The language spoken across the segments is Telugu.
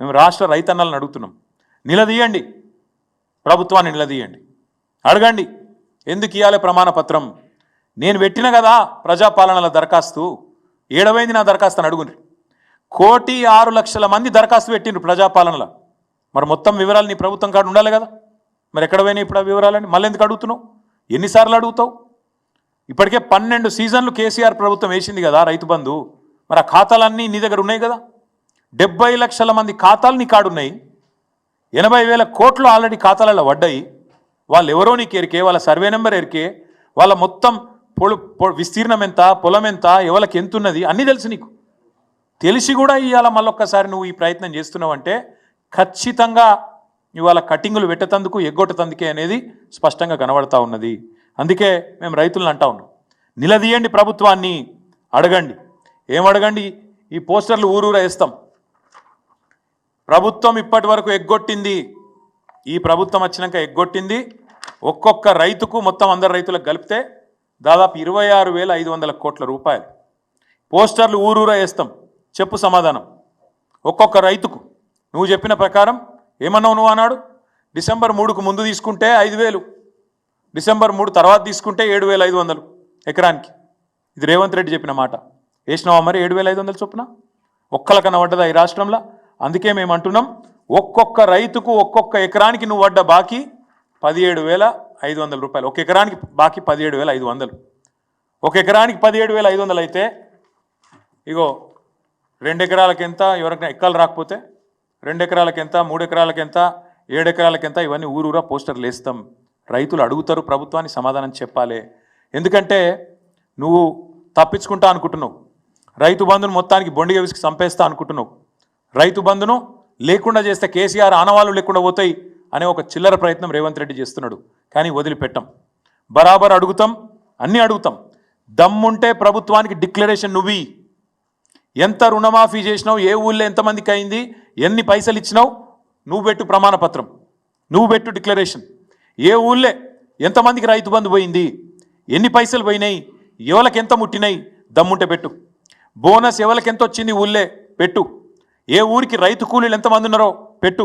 మేము రాష్ట్ర రైతన్నలను అడుగుతున్నాం, నిలదీయండి, ప్రభుత్వాన్ని నిలదీయండి, అడగండి ఎందుకు ఇవ్వాలి ప్రమాణ పత్రం. నేను పెట్టిన కదా ప్రజాపాలనల దరఖాస్తు, ఏడవైంది నా దరఖాస్తు అని అడుగుండ్రి. 1,06,00,000 మంది దరఖాస్తు పెట్టిండ్రు ప్రజాపాలనలో. మరి మొత్తం వివరాలు నీ ప్రభుత్వం కాడ ఉండాలి కదా. మరి ఎక్కడ పోయినాయి ఇప్పుడు ఆ వివరాలని? మళ్ళీ ఎందుకు అడుగుతున్నావు? ఎన్నిసార్లు అడుగుతావు? ఇప్పటికే 12 సీజన్లు కేసీఆర్ ప్రభుత్వం వేసింది కదా రైతు బంధు. మరి ఆ ఖాతాలన్నీ నీ దగ్గర ఉన్నాయి కదా. 70 లక్షల మంది ఖాతాలు నీ కాడున్నాయి. 80,000 కోట్లు ఆల్రెడీ ఖాతాలలో పడ్డాయి. వాళ్ళు ఎవరో నీకు ఎరికే, వాళ్ళ సర్వే నెంబర్ ఎరికే, వాళ్ళ మొత్తం విస్తీర్ణం ఎంత, పొలం ఎంత, ఎవరికి ఎంత ఉన్నది అన్నీ తెలుసు నీకు. తెలిసి కూడా ఇవాళ మళ్ళొక్కసారి నువ్వు ఈ ప్రయత్నం చేస్తున్నావు అంటే ఖచ్చితంగా ఇవాళ కటింగులు పెట్టతందుకు ఎగ్గొట్టతందుకే అనేది స్పష్టంగా కనబడతా ఉన్నది. అందుకే మేము రైతులను అంటా ఉన్నాం, నిలదీయండి ప్రభుత్వాన్ని, అడగండి. ఏమడగండి? ఈ పోస్టర్లు ఊరూరా వేస్తాం. ప్రభుత్వం ఇప్పటి వరకు ఎగ్గొట్టింది, ఈ ప్రభుత్వం వచ్చినాక ఎగ్గొట్టింది ఒక్కొక్క రైతుకు మొత్తం అందరు రైతులకు కలిపితే దాదాపు 26,500 కోట్ల రూపాయలు. పోస్టర్లు ఊరూరా వేస్తాం. చెప్పు సమాధానం ఒక్కొక్క రైతుకు. నువ్వు చెప్పిన ప్రకారం ఏమన్నావు నువ్వు అన్నాడు, డిసెంబర్ 3కు ముందు తీసుకుంటే 5,000, డిసెంబర్ 3 తర్వాత తీసుకుంటే 7,500 ఎకరానికి. ఇది రేవంత్ రెడ్డి చెప్పిన మాట. వేసినావా మరి 7,500 చొప్పున? ఒక్కలకన్నా పడ్డదా ఈ రాష్ట్రంలో? అందుకే మేము అంటున్నాం, ఒక్కొక్క రైతుకు ఒక్కొక్క ఎకరానికి నువ్వు పడ్డ బాకీ 17,500 రూపాయలు. ఒక ఎకరానికి బాకీ 17,500. ఒక ఎకరానికి 17,500 అయితే ఇగో 2 ఎకరాలకు ఎంత, ఎవరికైనా ఎక్కలు రాకపోతే 2 ఎకరాలకు ఎంత, 3 ఎకరాలకు ఎంత, 7 ఎకరాలకు ఎంత, ఇవన్నీ ఊరూరా పోస్టర్లు వేస్తాం. రైతులు అడుగుతారు, ప్రభుత్వానికి సమాధానం చెప్పాలి. ఎందుకంటే నువ్వు తప్పించుకుంటా అనుకుంటున్నావు, రైతు బంధును మొత్తానికి బొండిగా విసికి చంపేస్తా అనుకుంటున్నావు, రైతు బంధును లేకుండా చేస్తే కేసీఆర్ ఆనవాళ్ళు లేకుండా పోతాయి అనే ఒక చిల్లర ప్రయత్నం రేవంత్ రెడ్డి చేస్తున్నాడు. కానీ వదిలిపెట్టాం, బరాబర్ అడుగుతాం, అన్నీ అడుగుతాం. దమ్ముంటే ప్రభుత్వానికి డిక్లరేషన్ నువ్వు ఎంత రుణమాఫీ చేసినావు, ఏ ఊళ్ళో ఎంతమందికి అయింది, ఎన్ని పైసలు ఇచ్చినావు, నువ్వు పెట్టు ప్రమాణపత్రం, నువ్వు పెట్టు డిక్లరేషన్. ఏ ఊళ్ళే ఎంతమందికి రైతు బంధు పోయింది, ఎన్ని పైసలు పోయినాయి, ఎవరికి ఎంత ముట్టినాయి, దమ్ముంటే పెట్టు. బోనస్ ఎవరికి ఎంత వచ్చింది ఊళ్ళే పెట్టు. ఏ ఊరికి రైతు కూలీలు ఎంతమంది ఉన్నారో పెట్టు.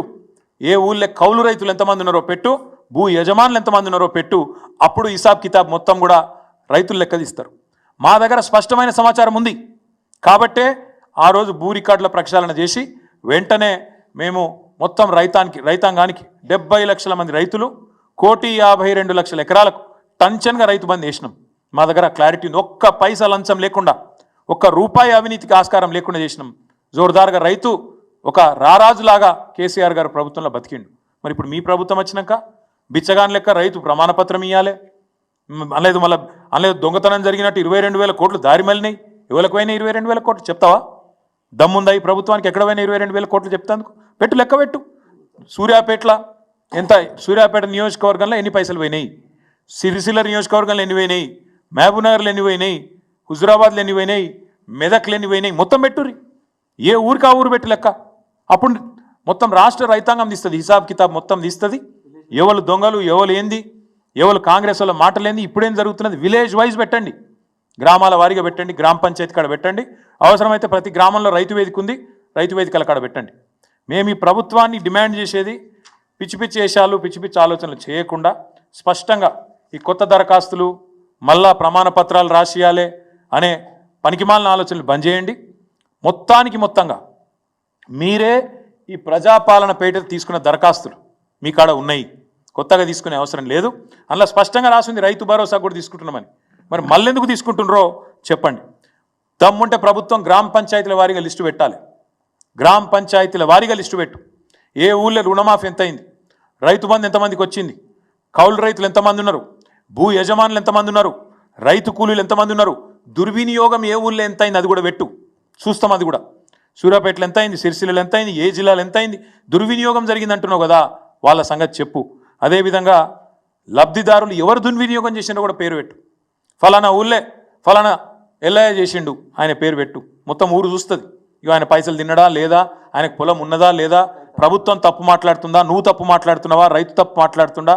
ఏ ఊళ్ళే కౌలు రైతులు ఎంతమంది ఉన్నారో పెట్టు. భూ యజమానులు ఎంతమంది ఉన్నారో పెట్టు. అప్పుడు హిసాబ్ కితాబ్ మొత్తం కూడా రైతులు లెక్క తీస్తారు. మా దగ్గర స్పష్టమైన సమాచారం ఉంది కాబట్టే ఆ రోజు భూ రికార్డుల ప్రక్షాళన చేసి వెంటనే మేము మొత్తం రైతాంగానికి 70 లక్షల మంది రైతులు 1,52,00,000 ఎకరాలకు టంచన్గా రైతు బంధు వేసినాం. మా దగ్గర క్లారిటీ ఉంది. ఒక్క పైసా లంచం లేకుండా, ఒక్క రూపాయి అవినీతికి ఆస్కారం లేకుండా చేసినాం. జోరుదారుగా రైతు ఒక రారాజులాగా కేసీఆర్ గారు ప్రభుత్వంలో బతికిండు. మరి ఇప్పుడు మీ ప్రభుత్వం వచ్చినాక బిచ్చగాన్ లెక్క రైతు ప్రమాణపత్రం ఇవ్వాలి అనలేదు. అనలేదు దొంగతనం జరిగినట్టు 22,000 కోట్లు దారి మళ్ళినాయి. ఎవరికి పోయినా 22,000 కోట్లు చెప్తావా? దమ్ముందా ఈ ప్రభుత్వానికి? ఎక్కడ పోయినా 22,000 కోట్లు చెప్తాను పెట్టు, లెక్క పెట్టు. సూర్యాపేటలో ఎంత, సూర్యాపేట నియోజకవర్గంలో ఎన్ని పైసలు పోయినాయి, సిరిసిల్ల నియోజకవర్గంలో ఎన్ని పోయినాయి, మహబూబ్నగర్లో ఎన్ని పోయినాయి, హుజురాబాద్లో ఎన్ని పోయినాయి, మెదక్లు ఎన్ని పోయినాయి, మొత్తం పెట్టుర్రి. ఏ ఊరికి ఆ ఊరు పెట్టి లెక్క. అప్పుడు మొత్తం రాష్ట్ర రైతాంగం తీస్తుంది, హిసాబ్ కితాబ్ మొత్తం తీస్తుంది. ఎవరు దొంగలు, ఎవరు ఏంది, ఎవరు కాంగ్రెస్ వాళ్ళ మాటలేంది, ఇప్పుడేం జరుగుతున్నది విలేజ్ వైజ్ పెట్టండి, గ్రామాల వారీగా పెట్టండి, గ్రామ పంచాయతీ కాడ పెట్టండి. అవసరమైతే ప్రతి గ్రామంలో రైతు వేదిక ఉంది, రైతు వేదికల కాడ పెట్టండి. మేము ఈ ప్రభుత్వాన్ని డిమాండ్ చేసేది పిచ్చి పిచ్చి వేషాలు, పిచ్చి పిచ్చి ఆలోచనలు చేయకుండా స్పష్టంగా ఈ కొత్త దరఖాస్తులు మళ్ళా ప్రమాణ పత్రాలు రాసియాలే అనే పనికిమాలిన ఆలోచనలు బంద్ చేయండి. మొత్తంగా మీరే ఈ ప్రజాపాలన పేట తీసుకున్న దరఖాస్తులు మీ కాడ ఉన్నాయి, కొత్తగా తీసుకునే అవసరం లేదు. అందులో స్పష్టంగా రాసింది రైతు భరోసా కూడా తీసుకుంటున్నామని. మరి మళ్ళెందుకు తీసుకుంటున్నారో చెప్పండి. దమ్ముంటే ప్రభుత్వం గ్రామ పంచాయతీల వారీగా లిస్టు పెట్టాలి. గ్రామ పంచాయతీల వారీగా లిస్టు పెట్టు. ఏ ఊళ్ళో రుణమాఫీ ఎంత అయింది, రైతు బంధు ఎంతమందికి వచ్చింది, కౌలు రైతులు ఎంతమంది ఉన్నారు, భూ యజమానులు ఎంతమంది ఉన్నారు, రైతు కూలీలు ఎంతమంది ఉన్నారు, దుర్వినియోగం ఏ ఊళ్ళో ఎంత అయింది అది కూడా పెట్టు, చూస్తాం. అది కూడా సూర్యాపేటలో ఎంత అయింది, సిరిసిల్లలో ఎంత అయింది, ఏ జిల్లాలో ఎంత అయింది, దుర్వినియోగం జరిగింది అంటున్నావు కదా, వాళ్ళ సంగతి చెప్పు. అదేవిధంగా లబ్ధిదారులు ఎవరు దుర్వినియోగం చేసిండో కూడా పేరు పెట్టు. ఫలానా ఊళ్ళే ఫలానా ఎల్లయ్య చేసిండు ఆయన పేరు పెట్టు. మొత్తం ఊరు చూస్తుంది. ఇక ఆయన పైసలు తిన్నడా లేదా, ఆయనకు పొలం ఉన్నదా లేదా, ప్రభుత్వం తప్పు మాట్లాడుతుందా, నువ్వు తప్పు మాట్లాడుతున్నావా, రైతు తప్పు మాట్లాడుతుందా,